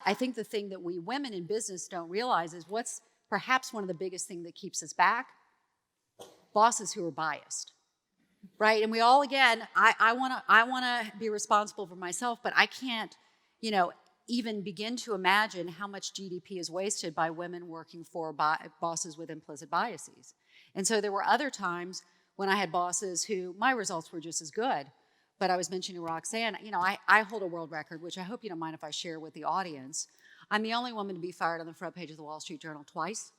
I think the thing that we women in business don't realize is what's perhaps one of the biggest things that keeps us back: bosses who are biased, right? And we all, again, I want to be responsible for myself, but I can't, even begin to imagine how much GDP is wasted by women working for bosses with implicit biases. And so there were other times when I had bosses who my results were just as good. But I was mentioning to Roxanne, I hold a world record, which I hope you don't mind if I share with the audience. I'm the only woman to be fired on the front page of the Wall Street Journal twice.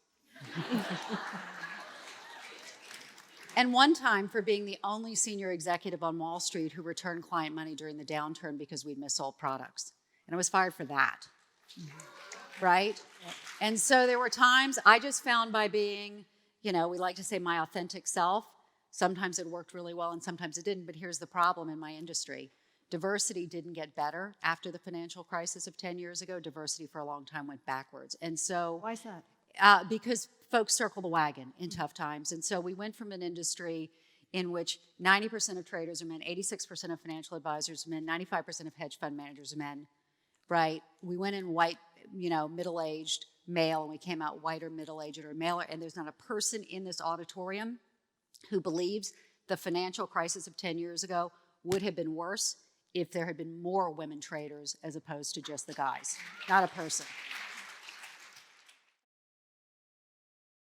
And one time for being the only senior executive on Wall Street who returned client money during the downturn because we'd missold products. And I was fired for that, right? And so there were times I just found by being, we like to say my authentic self, sometimes it worked really well and sometimes it didn't, but here's the problem in my industry. Diversity didn't get better after the financial crisis of 10 years ago. Diversity for a long time went backwards. And so— Why is that? Because folks circle the wagon in tough times. And so we went from an industry in which 90% of traders are men, 86% of financial advisors are men, 95% of hedge fund managers are men, right? We went in white, middle-aged male, and we came out whiter, middle-aged, or male, and there's not a person in this auditorium who believes the financial crisis of 10 years ago would have been worse if there had been more women traders as opposed to just the guys. Not a person.